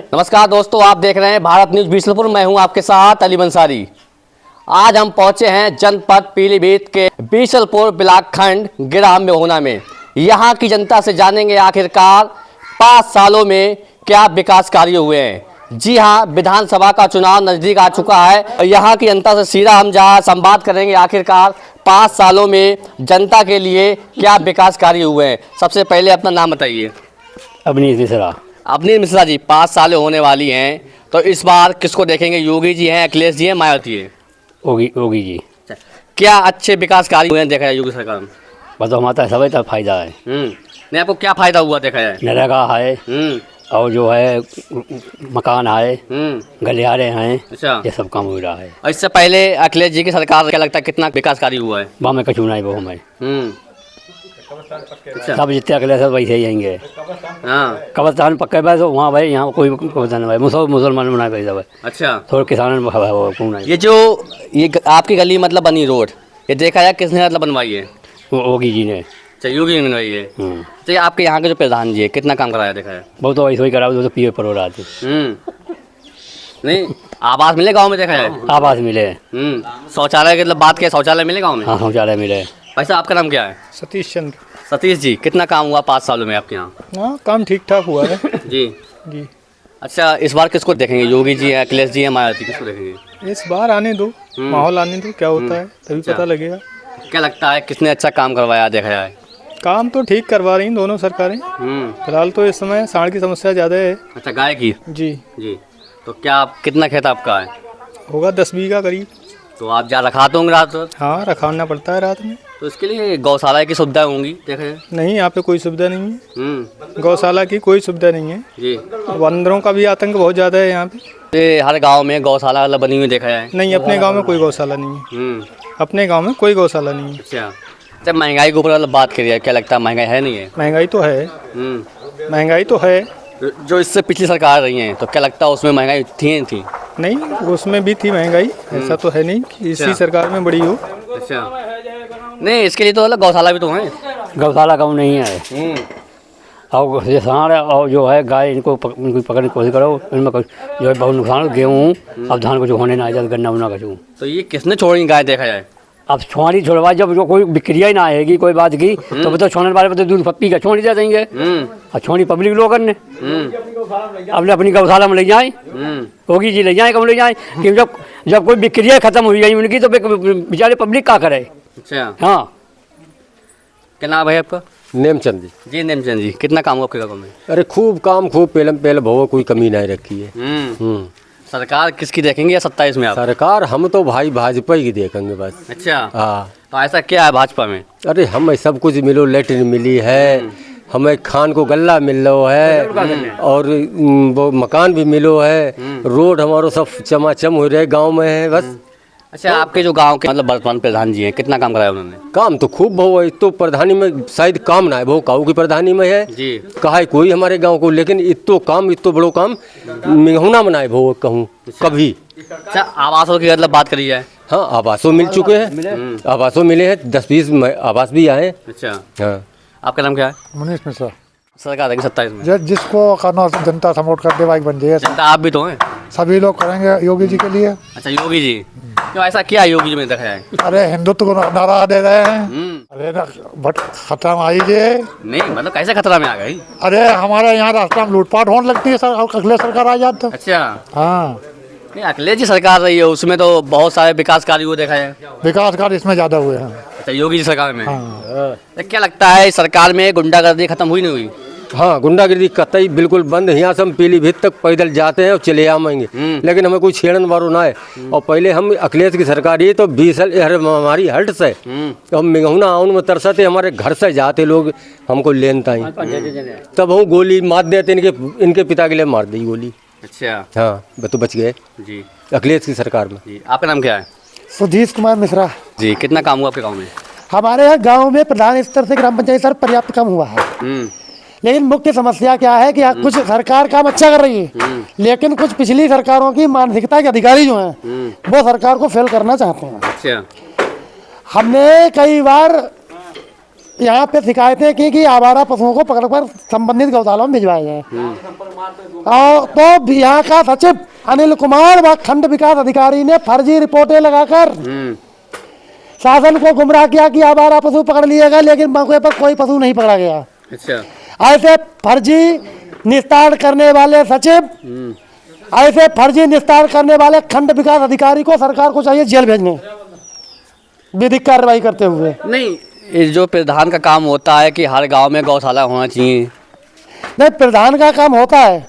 नमस्कार दोस्तों, आप देख रहे हैं भारत न्यूज बीसलपुर। मैं हूं आपके साथ अली अंसारी। आज हम पहुंचे हैं जनपद पीलीभीत के बीसलपुर ब्लॉक खंड ग्राम मेहुना में। यहां की जनता से जानेंगे आखिरकार 5 सालों में क्या विकास कार्य हुए हैं। जी हां, विधानसभा का चुनाव नजदीक आ चुका है। यहां की जनता से सीधा हम जहां संवाद करेंगे आखिरकार 5 सालों में जनता के लिए क्या विकास कार्य हुए हैं। सबसे पहले अपना नाम बताइए। अवनीश मिश्रा। अवनीश मिश्रा जी, 5 साल होने वाली हैं, तो इस बार किसको देखेंगे? योगी जी हैं, अखिलेश जी हैं, मायावती है? योगी जी। क्या अच्छे विकास कार्य हुए हैं देखा जाए योगी सरकार में? बताओ, हमारा सभी तरफ फायदा है। नहीं, आपको क्या फायदा हुआ देखा जाए? नरेगा है और जो है मकान है, गलियारे हैं। अच्छा, ये सब काम हो रहा है। और इससे पहले अखिलेश जी की सरकार क्या लगता है कितना विकास कार्य हुआ है? वहाँ में कचू नहीं, वो में अच्छा, सब जितने अगले सब वैसे ही आएंगे। हाँ, कब्रस्तान पक्के भाई, तो वहाँ भाई यहाँ कोई कब्रस्तान भाई मुसलमान बनाए भाई सब। अच्छा, थोड़े किसान नहीं। ये जो ये आपकी गली मतलब बनी रोड, ये देखा जाए किसने मतलब बनवाई है? योगी जी ने। अच्छा, योगी ने बनवाई है। तो ये आपके यहाँ के जो प्रधान जी है कितना काम कराया देखा है? बहुत तो ऐसे ही करा, तो पीए पर हो रहा थे। नहीं, आवास मिले गांव में देखा जाए? आवास मिले। शौचालय की मतलब बात किया, शौचालय मिले गांव में? हाँ, शौचालय मिले। भाई साहब, आपका नाम क्या है? सतीश चंद्र। सतीश जी, कितना काम हुआ 5 सालों में आपके यहाँ? हाँ, काम ठीक ठाक हुआ है। जी जी, अच्छा, इस बार किसको देखेंगे? योगी जी हैं, अखिलेश जी हैं, मायावती, किसको देखेंगे? इस बार आने दो, माहौल आने दो, क्या होता है तभी पता लगेगा। क्या लगता है किसने अच्छा काम करवाया देखा जाए? काम तो ठीक करवा रही दोनों सरकारें। फिलहाल तो इस समय सांड की समस्या ज़्यादा है। अच्छा, गाय की? जी जी, तो क्या कितना खेत आपका है? होगा 10 बीघा करीब। तो आप जा रखाते होंगे रात भर? हाँ, रखवाना पड़ता है रात में। तो इसके लिए गौशाला की सुविधा होंगी देखा जाए? नहीं, यहाँ पे कोई सुविधा नहीं है। गौशाला की कोई सुविधा नहीं है। जी, बंदरों का भी आतंक बहुत ज़्यादा है यहाँ पे। ये हर गांव में गौशाला वाला बनी हुई देखा जाए? नहीं, अपने गांव में कोई गौशाला नहीं है। अपने गांव में कोई गौशाला नहीं है। अच्छा, जब महंगाई के ऊपर वाला बात करिए, क्या लगता है महंगाई है नहीं है? महंगाई तो है। महंगाई तो है। जो इससे पिछली सरकार रही हैं, तो क्या लगता है उसमें महंगाई थी? नहीं, उसमें भी थी महंगाई। ऐसा तो है नहीं कि इसी सरकार में बड़ी हो। अच्छा, नहीं, इसके लिए तो अलग गौशाला भी तो है। गौशाला गाँव नहीं है। और ये सांड और जो है गाय, इनको पकड़ने की कोशिश करो। इनमें जो है बहुत नुकसान। गेहूँ अब धान को जो होने ना आ जाए, गन्ना उन्ना का जो। तो ये किसने छोड़ी गाय देखा जाए? अब छोड़ी छोड़वा, जब जो कोई बिक्रिया ही ना आएगी कोई बात की, तो बताओ छोड़ने वाले तो दूध पप्पी का छोड़ी दे देंगे। और छोड़ी पब्लिक लोग ने अब अपनी गौशाला में ले जाए। योगी जी ले जाए, कम ले जाए कि जब कोई बिक्रिया खत्म हो जाएगी उनकी, तो बेचारे पब्लिक क्या करे। अच्छा, हाँ। क्या नाम है आपका? नेमचंद जी। जी नेमचंद जी, कितना काम हुआ आपके गाँव में? अरे खूब काम, खूब पहले भो, कोई कमी नहीं रखी है। सरकार किसकी देखेंगे या 27 में आप? सरकार हम तो भाई भाजपा ही देखेंगे बस। अच्छा, हाँ। तो ऐसा क्या है भाजपा में? अरे हमें सब कुछ मिलो, लेटरिन मिली है, हमें खान को गल्ला मिल रहा है, और वो मकान भी मिलो है, रोड हमारो सब चमाचम हो रहे गांव में है बस। अच्छा, आपके जो गांव के मतलब वर्तमान प्रधान जी हैं, कितना काम कराया उन्होंने? काम तो खूब बहु है। तो प्रधानी में शायद काम ना है, बहु काऊ की प्रधानी में है जी। कहा है कोई हमारे गांव को, लेकिन इतो काम, इतो बड़ो काम मेहुना में ना है बहु कहूँ कभी। अच्छा, आवासों की मतलब बात करी जाए? हाँ, आवासों मिल चुके हैं। आवासों मिले हैं, 10-20 आवास भी आए। अच्छा, हाँ। आपका नाम क्या है? मनीष मिश्रा। सरकार देंगे 27 में? जिसको करना जनता सपोर्ट कर दे, बाइक बन जाए। जनता आप भी तो हैं? सभी लोग करेंगे योगी जी के लिए। अच्छा, योगी जी क्यों, ऐसा क्या योगी जी में देखा जाए? अरे हिंदुत्व को नारा दे रहे हैं। अरे बट खतरा में आई जे। नहीं, मतलब कैसे खतरा में आ गई? अरे हमारे यहाँ रास्ता में लूटपाट होने लगती है सर, अखिलेश सरकार आ जाती तो। अच्छा, हाँ, नहीं, अखिलेश जी सरकार रही है, उसमें तो बहुत सारे विकास कार्य हुए देखा जाए। विकास कार्य इसमें ज्यादा हुए हैं। अच्छा, योगी जी सरकार में? हाँ। तो क्या लगता है सरकार में गुंडागर्दी खत्म हुई नहीं हुई? हाँ, गुंडागिरी कतई बिल्कुल बंद। यहाँ से हम पीलीभीत तक पैदल जाते हैं और चले आएंगे, लेकिन हमें कोई छेड़न वारो ना है। और पहले हम अखिलेश की सरकार ये तो 20 साल हमारी हल्ट से तो हम मेहुना आउन में तरसते, हमारे घर से जाते लोग हमको लेनता ही, तब हम गोली मार देते, इनके पिता के लिए मार दी गोली। अच्छा, हाँ, तो बच गए जी। अखिलेश की सरकार में। जी, आपका नाम क्या है? सुधीश कुमार मिश्रा। जी, कितना काम हुआ आपके गाँव में? हमारे यहाँ गाँव में प्रधान स्तर से ग्राम पंचायत सर पर्याप्त कम हुआ है। लेकिन मुख्य समस्या क्या है कि कुछ सरकार काम अच्छा कर रही है, लेकिन कुछ पिछली सरकारों की मानसिकता के अधिकारी जो हैं वो सरकार को फेल करना चाहते हैं। अच्छा, हमने कई बार यहाँ पे शिकायतें की कि आवारा पशुओं को पकड़कर संबंधित गौशालाओं में भिजवाया जाए। और तो यहाँ का सचिव अनिल कुमार व खंड विकास अधिकारी ने फर्जी रिपोर्टें लगाकर शासन को गुमराह किया कि आवारा पशु पकड़ लिया गया, लेकिन मौके पर कोई पशु नहीं पकड़ा गया। अच्छा, ऐसे फर्जी निस्तारण करने वाले सचिव, ऐसे फर्जी निस्तारण करने वाले खंड विकास अधिकारी को सरकार को चाहिए जेल भेजने, विधिक कार्रवाई करते हुए। नहीं, ये जो प्रधान का काम होता है कि हर गांव में गौशाला होना चाहिए। नहीं, प्रधान का काम होता है।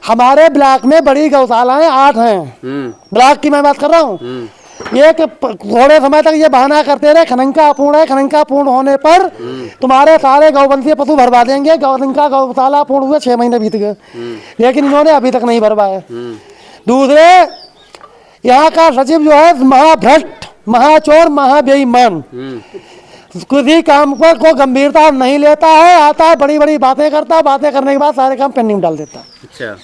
हमारे ब्लॉक में बड़ी गौशालाएं 8 हैं। ब्लॉक की मैं बात कर रहा हूँ। एक थोड़े समय तक ये बहाना करते रहे खननका अपूर्ण है, खननका पूर्ण होने पर तुम्हारे सारे गौवंशीय पशु भरवा देंगे। खननका गौशाला पूर्ण हुए 6 महीने बीत गए, लेकिन इन्होंने अभी तक नहीं भरवाए। दूसरे, यहाँ का सचिव जो है महाभ्रष्ट, महाचोर, महाबेईमान, किसी काम पर को गंभीरता नहीं लेता है। आता है, बड़ी बड़ी बातें करता है, बातें करने के बाद सारे काम पेंडिंग डाल देता है। अच्छा,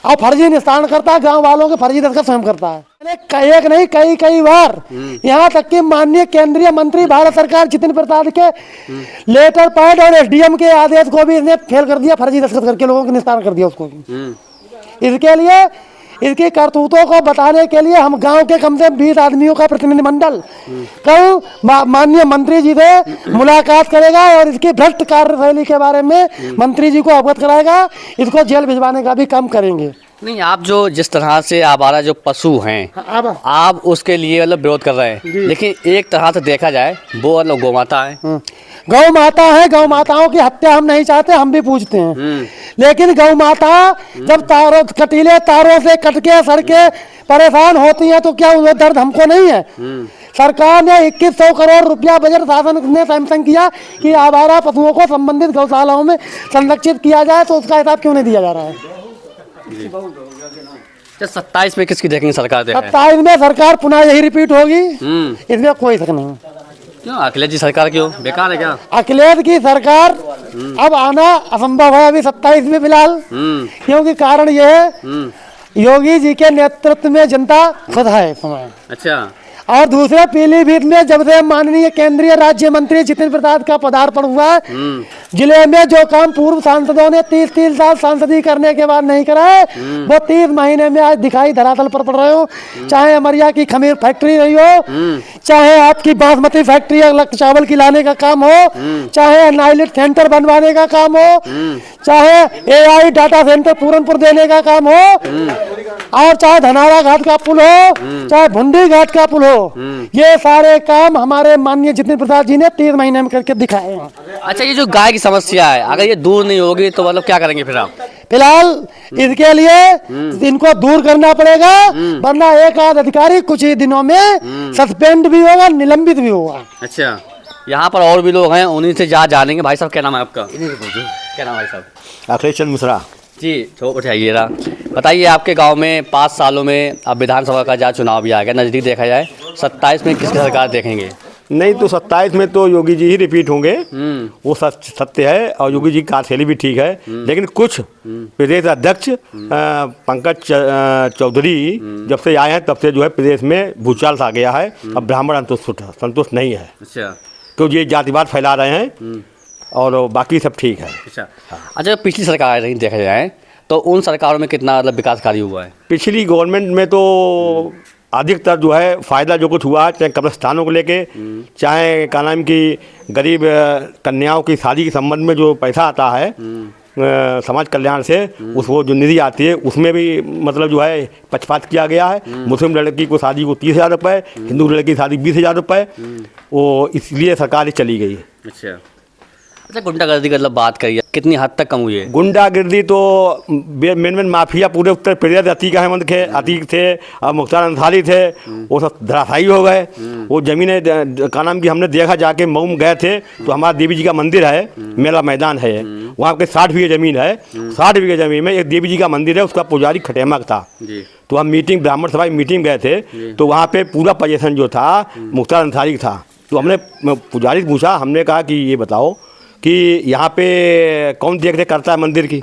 और फर्जी निस्तारण करता है, गांव वालों के फर्जी दस्खत स्वयं करता है। एक नहीं, कई बार यहाँ तक कि माननीय केंद्रीय मंत्री भारत सरकार जितिन प्रसाद के लेटर पैड और एसडीएम के आदेश को भी इसने फेल कर दिया, फर्जी दस्खत करके लोगों के निस्तारण कर दिया उसको भी। इसके लिए, इसकी करतूतों को बताने के लिए हम गांव के कम से कम 20 आदमियों का प्रतिनिधिमंडल कल माननीय मंत्री जी से मुलाकात करेगा और इसकी भ्रष्ट कार्यशैली के बारे में मंत्री जी को अवगत कराएगा। इसको जेल भिजवाने का भी काम करेंगे। नहीं, आप जो जिस तरह से आवारा जो पशु हैं, आप उसके लिए मतलब विरोध कर रहे हैं, लेकिन एक तरह से देखा जाए वो मतलब गौ माता है। गौ माता है, गौ माताओं की हत्या हम नहीं चाहते, हम भी पूछते हैं, लेकिन गौ माता जब कटीले तारों से कट के सड़ के परेशान होती है तो क्या वो दर्द हमको नहीं है? सरकार ने 2100 करोड़ रुपया बजट शासन ने सैंक्शन किया कि आवारा पशुओं को संबंधित गौशालाओं में संरक्षित किया जाए, तो उसका हिसाब क्यों नहीं दिया जा रहा है? 27 में किसकी देखेंगे सरकार? 27 में सरकार पुनः यही रिपीट होगी, इसमें कोई शक नहीं। क्यों अखिलेश जी सरकार क्यों बेकार है क्या? अखिलेश की सरकार अब आना असंभव है अभी 27 में फिलहाल, क्योंकि कारण ये है योगी जी के नेतृत्व में जनता खुद है इस समय। अच्छा, और दूसरे पीलीभीत में जब से माननीय केंद्रीय राज्य मंत्री जितिन प्रसाद का पदार्पण हुआ, जिले में जो काम पूर्व सांसदों ने 30 साल सांसदी करने के बाद नहीं करा है, वो 30 महीने में आज दिखाई धरातल पर पड़ रहे हो। चाहे अमरिया की खमीर फैक्ट्री रही हो, चाहे आपकी बासमती फैक्ट्री अलग चावल की लाने का काम हो, चाहे नाइलेट सेंटर बनवाने का काम हो, चाहे AI डाटा सेंटर पूरनपुर देने का काम हो, और चाहे धनारा घाट का पुल हो, चाहे भुंडी घाट का पुल हो, ये सारे काम हमारे माननीय जितिन प्रसाद जी ने 30 महीने में करके दिखाए हैं। अच्छा, ये जो गाय की समस्या है, अगर ये दूर नहीं होगी तो मतलब क्या करेंगे फिर आप? फिलहाल इसके लिए इनको दूर करना पड़ेगा, वरना एक आध अधिकारी कुछ ही दिनों में सस्पेंड भी होगा, निलंबित भी होगा। अच्छा, यहाँ पर और भी लोग हैं, उन्हीं से जानेंगे। भाई साहब, क्या नाम है आपका? क्या नाम है भाई साहब? अखिलेश चंद्र मिश्रा जी, उठाइए रहा। बताइए, आपके गांव में 5 सालों में अब विधानसभा का जहाँ चुनाव भी आ गया, नज़दीक देखा जाए, 27 में किसकी सरकार देखेंगे? नहीं तो 27 में तो योगी जी ही रिपीट होंगे, वो सत्य है। और योगी जी की कार्यशैली भी ठीक है, लेकिन कुछ प्रदेश अध्यक्ष पंकज चौधरी जब से आए हैं तब से जो है प्रदेश में भूचाल सा गया है। अब ब्राह्मण संतुष्ट नहीं है। अच्छा, तो ये जातिवाद फैला रहे हैं और बाकी सब ठीक है। अच्छा, पिछली सरकार नहीं देखा जाए तो उन सरकारों में कितना मतलब विकास कार्य हुआ है? पिछली गवर्नमेंट में तो अधिकतर जो है फ़ायदा जो कुछ हुआ, चाहे कब्रिस्तानों को लेके, चाहे क्या नाम की गरीब कन्याओं की शादी के संबंध में जो पैसा आता है समाज कल्याण से, उसको जो निधि आती है उसमें भी मतलब जो है पक्षपात किया गया है। मुस्लिम लड़की को शादी को 30,000 रुपये, हिंदू लड़की की शादी 20,000 रुपये, वो इसलिए सरकार चली गई। अच्छा, गुंडागर्दी की मतलब बात करिए, कितनी हद तक कम हुई है? गुंडागर्दी तो मेन माफिया पूरे उत्तर प्रदेश अतीक अहमद थे, अतीक थे और मुख्तार अंसारी थे, वो सब धराशायी हो गए। वो ज़मीनें का नाम की हमने देखा, जाके मऊ में गए थे तो हमारा देवी जी का मंदिर है, मेला मैदान है, वहाँ पे 60 बीघे ज़मीन है। 60 बीघे ज़मीन में एक देवी जी का मंदिर है, उसका पुजारी खटेमक था। तो हम मीटिंग, ब्राह्मण सभा की मीटिंग गए थे, तो वहाँ पे पूरा पोजीशन जो था मुख्तार अंसारी था। तो हमने पुजारी से पूछा, हमने कहा कि ये बताओ कि यहाँ पे कौन देख रेख करता है मंदिर की?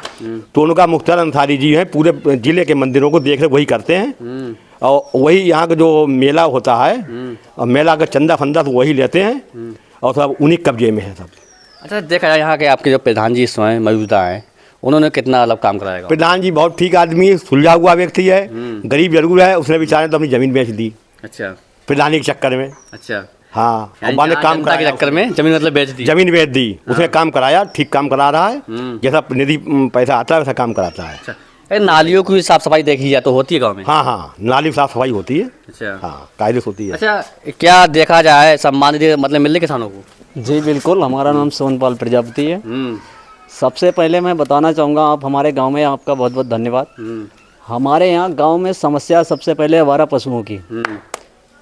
तो उनका मुख्तार अंसारी जी हैं, पूरे ज़िले के मंदिरों को देख रेख वही करते हैं, और वही यहाँ का जो मेला होता है और मेला का चंदा फंदा तो वही लेते हैं। और सब उन्हीं कब्जे में है सब। अच्छा, देखा जाए यहाँ के आपके जो प्रधान जी इस समय मौजूदा हैं, उन्होंने कितना अलग काम कराएगा? प्रधान जी बहुत ठीक आदमी है, सुलझा हुआ व्यक्ति है, गरीब जरूर है, उसने बेचारे तो अपनी ज़मीन बेच दी अच्छा प्रधानी के चक्कर में। अच्छा, हाँ, और यानी बाद में जहाँ काम जनता के कराया चक्कर में जमीन मतलब बेच दी। जमीन बेच दी, उसने काम कराया, ठीक काम करा रहा है, जैसा निधि पैसा आता है वैसा काम कराता है। अच्छा, अरे नालियों की साफ सफाई देखी जाए तो होती है गांव में? हाँ हाँ, नाली साफ सफाई होती है, अच्छा हाँ कायदे से होती है। अच्छा, क्या देखा जाए सम्मान निधि मतलब मिलने किसानों को? जी बिल्कुल, हमारा नाम सोनपाल प्रजापति है। सबसे पहले मैं बताना चाहूँगा, आप हमारे गांव में, आपका बहुत बहुत धन्यवाद। हमारे यहाँ गांव में समस्या सबसे पहले आवारा पशुओं की,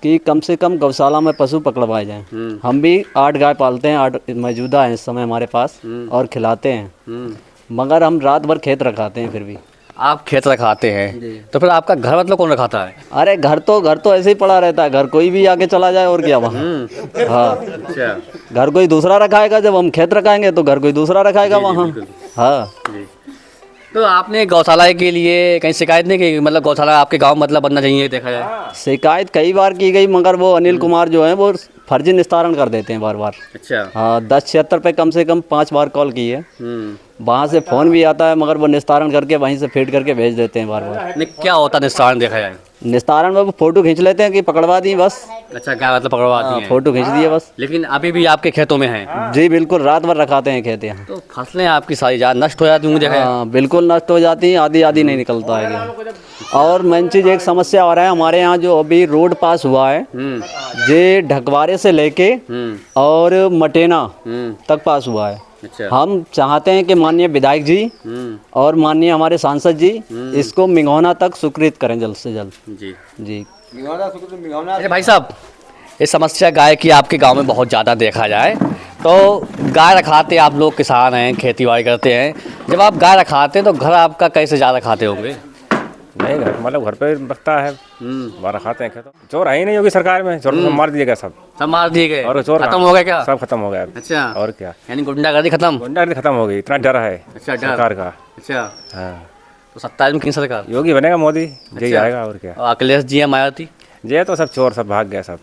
कि कम से कम गौशाला में पशु पकड़वाए जाएं। हम भी 8 गाय पालते हैं, 8 मौजूदा हैं इस समय हमारे पास, और खिलाते हैं, मगर हम रात भर खेत रखाते हैं। फिर भी आप खेत रखाते हैं तो फिर आपका घर मतलब कौन रखाता है? अरे घर तो ऐसे ही पड़ा रहता है, घर कोई भी आके चला जाए और क्या वहाँ। हाँ, अच्छा, घर कोई दूसरा रखाएगा, जब हम खेत रखाएंगे तो घर कोई दूसरा रखाएगा वहाँ। हाँ, तो आपने गौशाला के लिए कहीं शिकायत नहीं की? मतलब गौशाला आपके गांव मतलब बनना चाहिए देखा जाए। शिकायत कई बार की गई, मगर वो अनिल कुमार जो है वो फर्जी निस्तारण कर देते हैं बार बार। अच्छा, हाँ, 1076 पे कम से कम 5 बार कॉल की है, वहाँ से फ़ोन भी आता है, मगर वो निस्तारण करके वहीं से फीड करके भेज देते हैं बार बार। नहीं, क्या होता निस्तारण देखा जाए? निस्तारण में वो फ़ोटो खींच लेते हैं कि पकड़वा दी बस। अच्छा, क्या मतलब पकड़वा दी हैं? फ़ोटो खींच दिए बस। लेकिन अभी भी आपके खेतों में हैं? जी बिल्कुल, रात भर रखाते हैं खेत यहाँ। तो फसलें आपकी सारी जान नष्ट हो जाती होंगी देखा जाए। हाँ बिल्कुल नष्ट हो जाती हैं, आधी आधी नहीं निकलता है। और मेन चीज़ एक समस्या आ रहा है हमारे यहाँ, जो अभी रोड पास हुआ है, जे ढकवारे से लेके और मटेना तक पास हुआ है। अच्छा, हम चाहते हैं कि माननीय विधायक जी और माननीय हमारे सांसद जी इसको मिंगौना तक स्वीकृत करें जल्द से जल्द। जी जी, अरे भाई साहब, ये समस्या गाय की आपके गांव में बहुत ज़्यादा देखा जाए तो गाय रखाते आप लोग किसान हैं, खेती बाड़ी करते हैं, जब आप गाय रखाते हैं तो घर आपका कैसे ज़्यादा खाते होंगे? नहीं, घर मतलब घर पे रखता है, बारह खाते हैं खेतों। चोर है ही नहीं होगी सरकार में, चोर तो मार दिए गए सब मार दिए गए और चोर खत्म हो गए क्या? सब खत्म हो गया। अच्छा, और क्या, यानी गुंडागर्दी खत्म? गुंडागर्दी खत्म हो गई, इतना डर है अच्छा, डर। सरकार का। अच्छा, हाँ, तो 27 में किन सरकार? योगी बनेगा, मोदी यही आएगा और क्या। और अखिलेश जी है, मायावती? ये तो सब चोर सब भाग गए सब,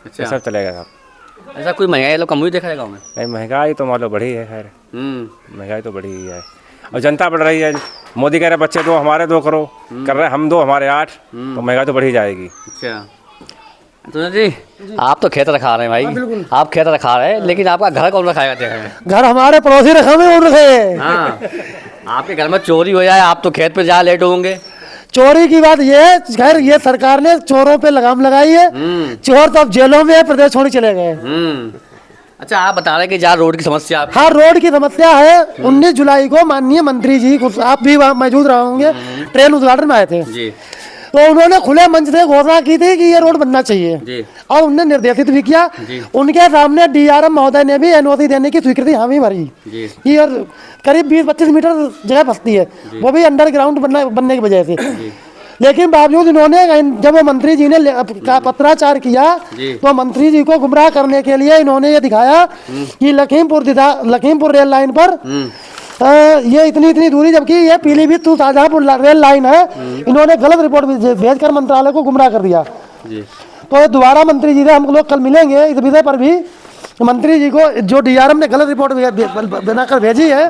अच्छा, ये सब चलेगा सब। ऐसा कोई महंगाई लोग कम हुई देखा है गाँव में? नहीं, महंगाई तो मान लो बढ़ी है, खैर महंगाई तो बढ़ी ही है, और जनता बढ़ रही है। मोदी कह रहे बच्चे 2 हमारे 2 करो, कर रहे हम 2 हमारे 8, तो महंगाई तो बढ़ी जाएगी। अच्छा, तो जी आप तो खेत रखा रहे हैं भाई, आप खेत रखा रहे हैं, लेकिन आपका घर कौन रखाएगा देखा है? घर हमारे पड़ोसी रखे हुए उड़ रखे। हाँ, आपके घर में चोरी हो जाए आप तो खेत पे जा लेट होंगे। चोरी की बात ये है, खैर ये सरकार ने चोरों पे लगाम लगाई है, चोर तो अब जेलों में है, प्रदेश छोड़ चले गए। अच्छा, आप बता रहे हैं कि जहाँ रोड की समस्या आप हाँ, रोड की समस्या है। 19 जुलाई को माननीय मंत्री जी, आप भी वहाँ मौजूद रहे होंगे, ट्रेन उद्घाटन में आए थे, जी तो उन्होंने खुले मंच से घोषणा की थी कि ये रोड बनना चाहिए, जी और उन्होंने निर्देशित भी किया। उनके सामने DRM महोदय ने भी NOC देने की स्वीकृति हामी भरी। जी, ये करीब 20-25 मीटर जगह फंसती है, वो भी अंडरग्राउंड बनने की वजह से। लेकिन बावजूद इन्होंने, जब वो मंत्री जी ने का पत्राचार किया, तो मंत्री जी को गुमराह करने के लिए इन्होंने ये दिखाया कि लखीमपुर रेल लाइन पर ये इतनी दूरी, जबकि ये Pilibhit to Shahjahanpur rail line है। इन्होंने गलत रिपोर्ट भेजकर मंत्रालय को गुमराह कर दिया। तो दोबारा मंत्री जी से हम लोग कल मिलेंगे इस विषय पर भी। मंत्री जी को जो DRM ने गलत रिपोर्ट बनाकर भेजी है,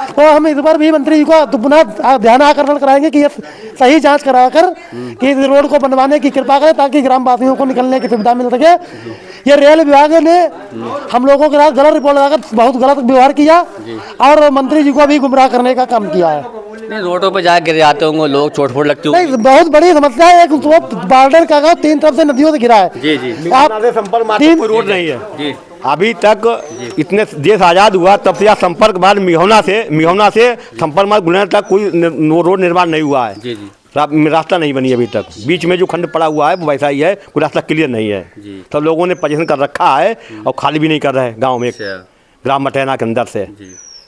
तो हम इस पर भी मंत्री जी को तो पुनः ध्यान आकर्षण कराएंगे कि ये सही जांच कराकर कि इस रोड को बनवाने की कृपा करें, ताकि ग्रामवासियों को निकलने की सुविधा मिल सके। ये रेल विभाग ने हम लोगों के साथ गलत रिपोर्ट लगाकर बहुत गलत व्यवहार किया, और मंत्री जी को भी गुमराह करने का काम किया है। नहीं, रोडों पे जाके गिर जाते होंगे लोग, चोट फोट लगती होगी। नहीं, बहुत बड़ी समस्या है। एक तो बॉर्डर का गाँव 3 तरफ से नदियों से घिरा है। जी जी, आप संपर्क मार्ग कोई रोड नहीं है जी, अभी तक। इतने देश आज़ाद हुआ तब से यहाँ संपर्क मार्ग मिहोना से संपर्क मार्ग गुना तक कोई रोड निर्माण नहीं हुआ है। जी जी, रास्ता नहीं बनी अभी तक। बीच में जो खंड पड़ा हुआ है वो वैसा ही है, कोई रास्ता क्लियर नहीं है। सब लोगों ने पोजीशन कर रखा है और खाली भी नहीं कर रहे हैं गाँव में, ग्राम मटैना के अंदर से।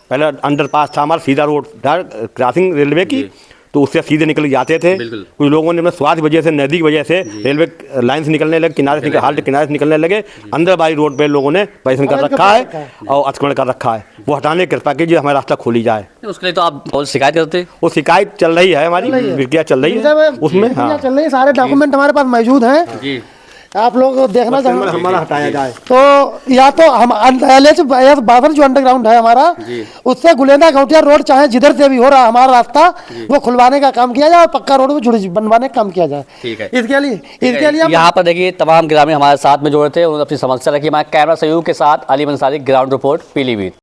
पहले अंडरपास था हमारा, सीधा रोड था क्रॉसिंग रेलवे की, तो उससे सीधे निकल जाते थे। कुछ लोगों ने अपने स्वार्थ वजह से, नदी की वजह से रेलवे लाइन से निकलने लगे, किनारे से हाल्ट किनारे से निकलने लगे। अंदर बारी रोड पे लोगों ने पोजीशन कर रखा है और अतिक्रमण कर रखा है। वो हटाने की कृपा कीजिए, हमारा रास्ता खोली जाए। उसके लिए तो आप बहुत शिकायत करते? वो शिकायत चल रही है, हमारी प्रक्रिया चल रही है उसमें। हाँ, चल रही है, सारे डॉक्यूमेंट हमारे पास मौजूद हैं। आप लोग देखना चाहेंगे हमारा हटाया जाए। तो या तो हम बादल जो अंडरग्राउंड है हमारा, उससे गुलेंदा गौटिया रोड चाहे जिधर से भी हो रहा हमारा रास्ता, वो खुलवाने का काम किया जाए और पक्का रोड में बनवाने का काम किया जाए। ठीक है। इसके लिए यहाँ पर देखिए तमाम ग्रामीण हमारे साथ में जुड़े थे, उन्होंने अपनी समस्या रखी। हमारे कैमरा सहयोग के साथ अली अंसारी, ग्राउंड रिपोर्ट पीलीभीत।